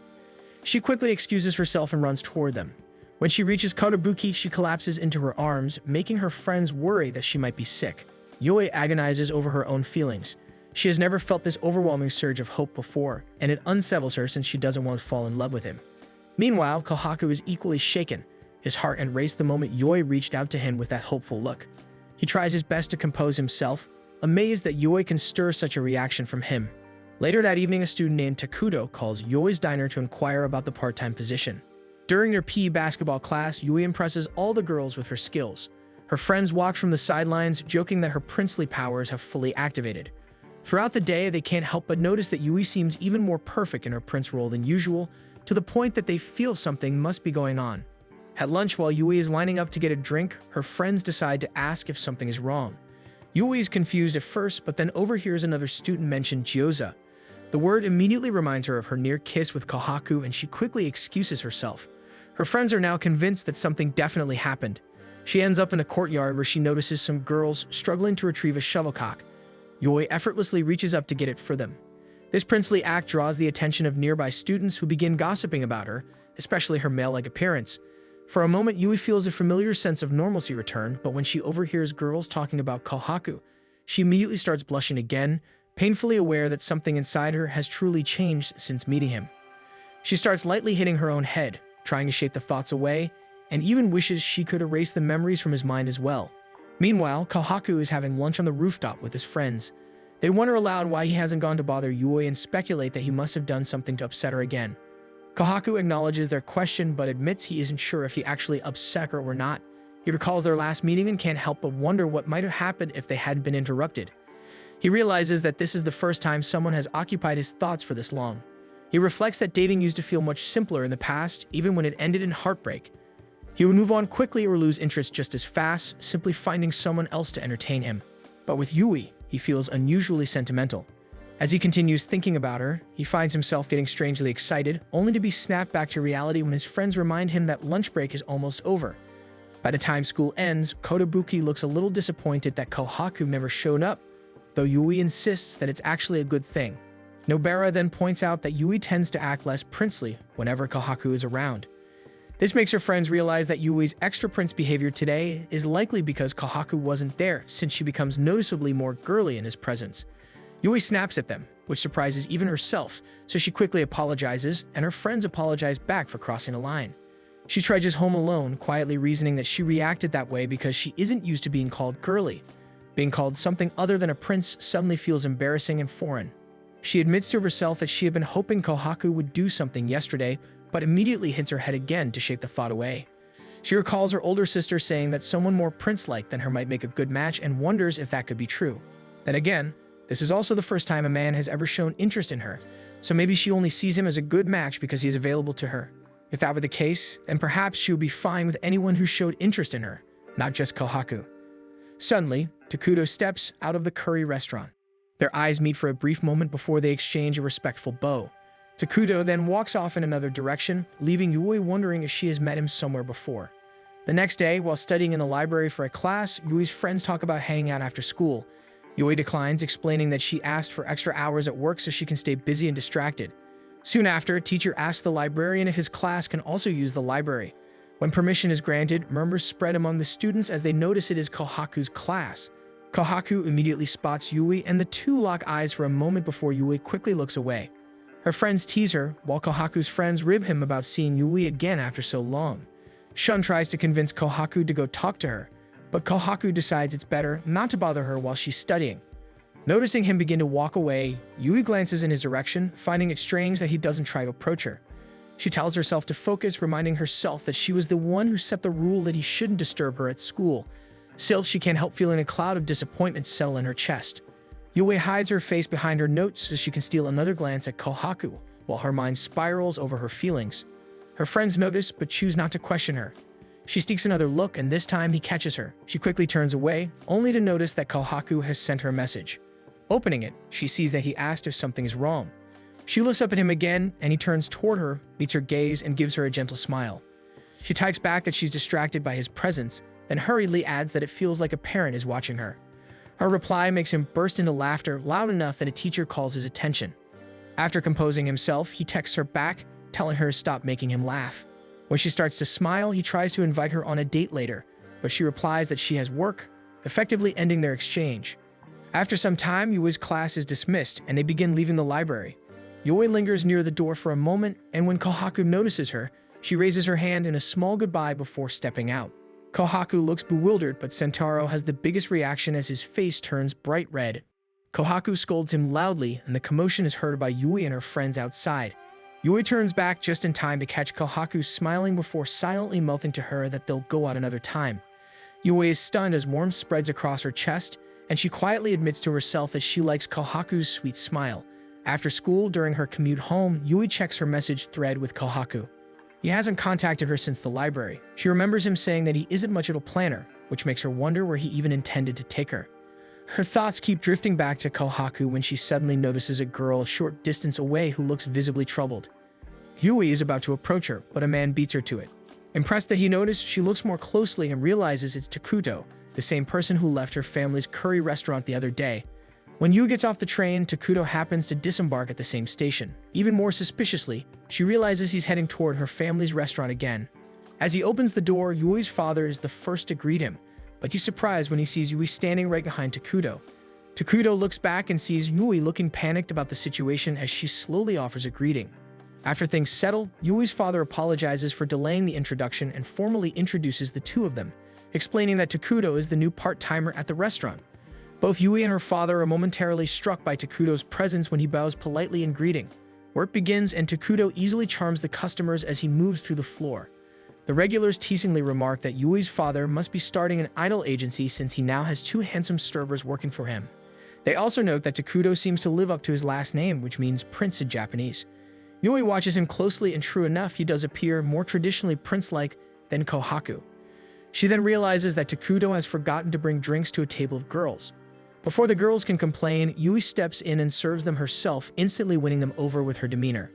She quickly excuses herself and runs toward them. When she reaches Kotobuki, she collapses into her arms, making her friends worry that she might be sick. Yui agonizes over her own feelings. She has never felt this overwhelming surge of hope before, and it unsettles her since she doesn't want to fall in love with him. Meanwhile, Kohaku is equally shaken. His heart had raced the moment Yui reached out to him with that hopeful look. He tries his best to compose himself, amazed that Yui can stir such a reaction from him. Later that evening, a student named Takudo calls Yui's diner to inquire about the part-time position. During their PE basketball class, Yui impresses all the girls with her skills. Her friends walk from the sidelines, joking that her princely powers have fully activated. Throughout the day, they can't help but notice that Yui seems even more perfect in her prince role than usual, to the point that they feel something must be going on. At lunch, while Yui is lining up to get a drink, her friends decide to ask if something is wrong. Yui is confused at first, but then overhears another student mention gyoza. The word immediately reminds her of her near kiss with Kohaku, and she quickly excuses herself. Her friends are now convinced that something definitely happened. She ends up in the courtyard where she notices some girls struggling to retrieve a shovelcock. Yui effortlessly reaches up to get it for them. This princely act draws the attention of nearby students who begin gossiping about her, especially her male-like appearance. For a moment, Yui feels a familiar sense of normalcy return, but when she overhears girls talking about Kohaku, she immediately starts blushing again, painfully aware that something inside her has truly changed since meeting him. She starts lightly hitting her own head, trying to shake the thoughts away, and even wishes she could erase the memories from his mind as well. Meanwhile, Kohaku is having lunch on the rooftop with his friends. They wonder aloud why he hasn't gone to bother Yui and speculate that he must have done something to upset her again. Kohaku acknowledges their question but admits he isn't sure if he actually upset her or not. He recalls their last meeting and can't help but wonder what might have happened if they hadn't been interrupted. He realizes that this is the first time someone has occupied his thoughts for this long. He reflects that dating used to feel much simpler in the past, even when it ended in heartbreak. He would move on quickly or lose interest just as fast, simply finding someone else to entertain him. But with Yui, he feels unusually sentimental. As he continues thinking about her, he finds himself getting strangely excited, only to be snapped back to reality when his friends remind him that lunch break is almost over. By the time school ends, Kotobuki looks a little disappointed that Kohaku never showed up, though Yui insists that it's actually a good thing. Nobara then points out that Yui tends to act less princely whenever Kohaku is around. This makes her friends realize that Yui's extra prince behavior today is likely because Kohaku wasn't there, since she becomes noticeably more girly in his presence. Yui snaps at them, which surprises even herself, so she quickly apologizes, and her friends apologize back for crossing a line. She trudges home alone, quietly reasoning that she reacted that way because she isn't used to being called girly. Being called something other than a prince suddenly feels embarrassing and foreign. She admits to herself that she had been hoping Kohaku would do something yesterday, but immediately hits her head again to shake the thought away. She recalls her older sister saying that someone more prince-like than her might make a good match and wonders if that could be true. Then again, this is also the first time a man has ever shown interest in her, so maybe she only sees him as a good match because he is available to her. If that were the case, then perhaps she would be fine with anyone who showed interest in her, not just Kohaku. Suddenly, Takudo steps out of the curry restaurant. Their eyes meet for a brief moment before they exchange a respectful bow. Takudo then walks off in another direction, leaving Yui wondering if she has met him somewhere before. The next day, while studying in the library for a class, Yui's friends talk about hanging out after school. Yui declines, explaining that she asked for extra hours at work so she can stay busy and distracted. Soon after, a teacher asks the librarian if his class can also use the library. When permission is granted, murmurs spread among the students as they notice it is Kohaku's class. Kohaku immediately spots Yui, and the two lock eyes for a moment before Yui quickly looks away. Her friends tease her, while Kohaku's friends rib him about seeing Yui again after so long. Shun tries to convince Kohaku to go talk to her, but Kohaku decides it's better not to bother her while she's studying. Noticing him begin to walk away, Yui glances in his direction, finding it strange that he doesn't try to approach her. She tells herself to focus, reminding herself that she was the one who set the rule that he shouldn't disturb her at school. Still, she can't help feeling a cloud of disappointment settle in her chest. Yue hides her face behind her notes so she can steal another glance at Kohaku, while her mind spirals over her feelings. Her friends notice but choose not to question her. She sneaks another look, and this time he catches her. She quickly turns away, only to notice that Kohaku has sent her a message. Opening it, she sees that he asked if something is wrong. She looks up at him again, and he turns toward her, meets her gaze, and gives her a gentle smile. She types back that she's distracted by his presence, then hurriedly adds that it feels like a parent is watching her. Her reply makes him burst into laughter loud enough that a teacher calls his attention. After composing himself, he texts her back, telling her to stop making him laugh. When she starts to smile, he tries to invite her on a date later, but she replies that she has work, effectively ending their exchange. After some time, Yue's class is dismissed, and they begin leaving the library. Yue lingers near the door for a moment, and when Kohaku notices her, she raises her hand in a small goodbye before stepping out. Kohaku looks bewildered, but Sentaro has the biggest reaction as his face turns bright red. Kohaku scolds him loudly, and the commotion is heard by Yui and her friends outside. Yui turns back just in time to catch Kohaku smiling before silently mouthing to her that they'll go out another time. Yui is stunned as warmth spreads across her chest, and she quietly admits to herself that she likes Kohaku's sweet smile. After school, during her commute home, Yui checks her message thread with Kohaku. He hasn't contacted her since the library. She remembers him saying that he isn't much of a planner, which makes her wonder where he even intended to take her. Her thoughts keep drifting back to Kohaku when she suddenly notices a girl a short distance away who looks visibly troubled. Yui is about to approach her, but a man beats her to it. Impressed that he noticed, she looks more closely and realizes it's Takuto, the same person who left her family's curry restaurant the other day. When Yui gets off the train, Takuto happens to disembark at the same station. Even more suspiciously, she realizes he's heading toward her family's restaurant again. As he opens the door, Yui's father is the first to greet him, but he's surprised when he sees Yui standing right behind Takuto. Takuto looks back and sees Yui looking panicked about the situation as she slowly offers a greeting. After things settle, Yui's father apologizes for delaying the introduction and formally introduces the two of them, explaining that Takuto is the new part-timer at the restaurant. Both Yui and her father are momentarily struck by Takuto's presence when he bows politely in greeting. Work begins, and Takuto easily charms the customers as he moves through the floor. The regulars teasingly remark that Yui's father must be starting an idol agency since he now has two handsome servers working for him. They also note that Takuto seems to live up to his last name, which means prince in Japanese. Yui watches him closely, and true enough, he does appear more traditionally prince-like than Kohaku. She then realizes that Takuto has forgotten to bring drinks to a table of girls. Before the girls can complain, Yui steps in and serves them herself, instantly winning them over with her demeanor.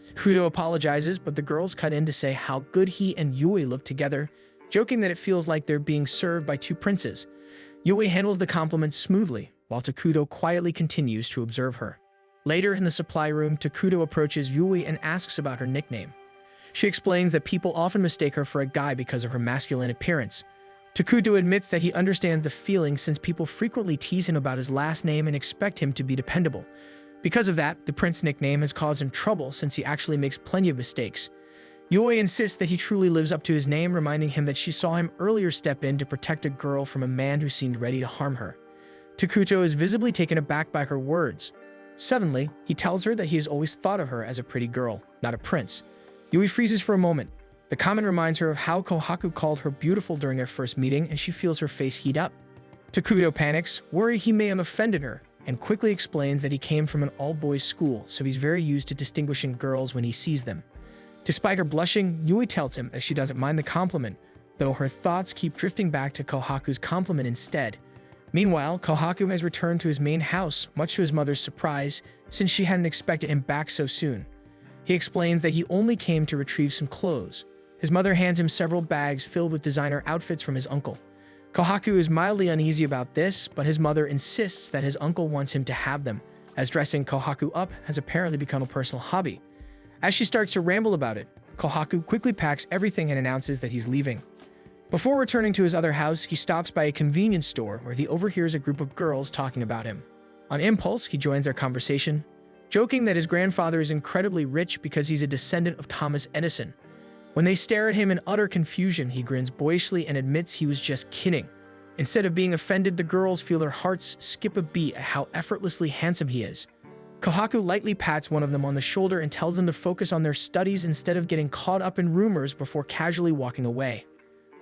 Takuto apologizes, but the girls cut in to say how good he and Yui look together, joking that it feels like they're being served by two princes. Yui handles the compliment smoothly, while Takuto quietly continues to observe her. Later in the supply room, Takuto approaches Yui and asks about her nickname. She explains that people often mistake her for a guy because of her masculine appearance. Takuto admits that he understands the feeling since people frequently tease him about his last name and expect him to be dependable. Because of that, the prince nickname has caused him trouble since he actually makes plenty of mistakes. Yui insists that he truly lives up to his name, reminding him that she saw him earlier step in to protect a girl from a man who seemed ready to harm her. Takuto is visibly taken aback by her words. Suddenly, he tells her that he has always thought of her as a pretty girl, not a prince. Yui freezes for a moment. The comment reminds her of how Kohaku called her beautiful during their first meeting, and she feels her face heat up. Takuto panics, worried he may have offended her, and quickly explains that he came from an all-boys school, so he's very used to distinguishing girls when he sees them. Despite her blushing, Yui tells him that she doesn't mind the compliment, though her thoughts keep drifting back to Kohaku's compliment instead. Meanwhile, Kohaku has returned to his main house, much to his mother's surprise, since she hadn't expected him back so soon. He explains that he only came to retrieve some clothes. His mother hands him several bags filled with designer outfits from his uncle. Kohaku is mildly uneasy about this, but his mother insists that his uncle wants him to have them, as dressing Kohaku up has apparently become a personal hobby. As she starts to ramble about it, Kohaku quickly packs everything and announces that he's leaving. Before returning to his other house, he stops by a convenience store where he overhears a group of girls talking about him. On impulse, he joins their conversation, joking that his grandfather is incredibly rich because he's a descendant of Thomas Edison. When they stare at him in utter confusion, he grins boyishly and admits he was just kidding. Instead of being offended, the girls feel their hearts skip a beat at how effortlessly handsome he is. Kohaku lightly pats one of them on the shoulder and tells them to focus on their studies instead of getting caught up in rumors before casually walking away.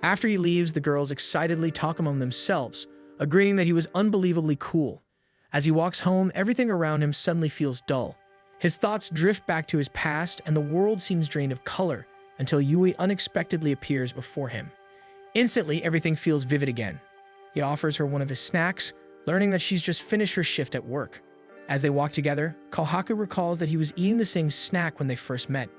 After he leaves, the girls excitedly talk among themselves, agreeing that he was unbelievably cool. As he walks home, everything around him suddenly feels dull. His thoughts drift back to his past, and the world seems drained of color until Yui unexpectedly appears before him. Instantly, everything feels vivid again. He offers her one of his snacks, learning that she's just finished her shift at work. As they walk together, Kohaku recalls that he was eating the same snack when they first met.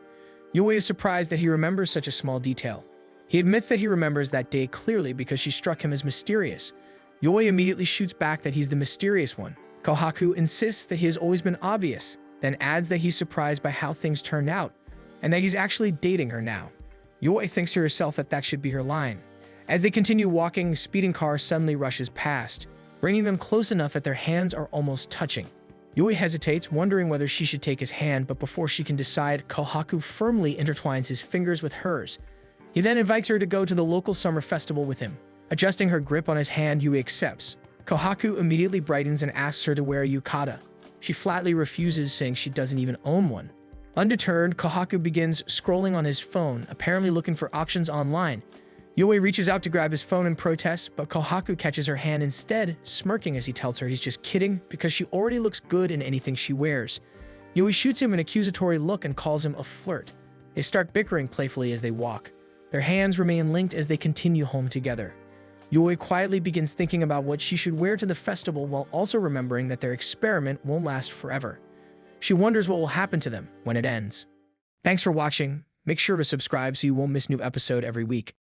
Yui is surprised that he remembers such a small detail. He admits that he remembers that day clearly because she struck him as mysterious. Yui immediately shoots back that he's the mysterious one. Kohaku insists that he has always been obvious, then adds that he's surprised by how things turned out, and that he's actually dating her now. Yui thinks to herself that that should be her line. As they continue walking, a speeding car suddenly rushes past, bringing them close enough that their hands are almost touching. Yui hesitates, wondering whether she should take his hand, but before she can decide, Kohaku firmly intertwines his fingers with hers. He then invites her to go to the local summer festival with him. Adjusting her grip on his hand, Yui accepts. Kohaku immediately brightens and asks her to wear a yukata. She flatly refuses, saying she doesn't even own one. Undeterred, Kohaku begins scrolling on his phone, apparently looking for auctions online. Yui reaches out to grab his phone in protest, but Kohaku catches her hand instead, smirking as he tells her he's just kidding because she already looks good in anything she wears. Yui shoots him an accusatory look and calls him a flirt. They start bickering playfully as they walk. Their hands remain linked as they continue home together. Yui quietly begins thinking about what she should wear to the festival while also remembering that their experiment won't last forever. She wonders what will happen to them when it ends. Thanks for watching. Make sure to subscribe so you won't miss a new episode every week.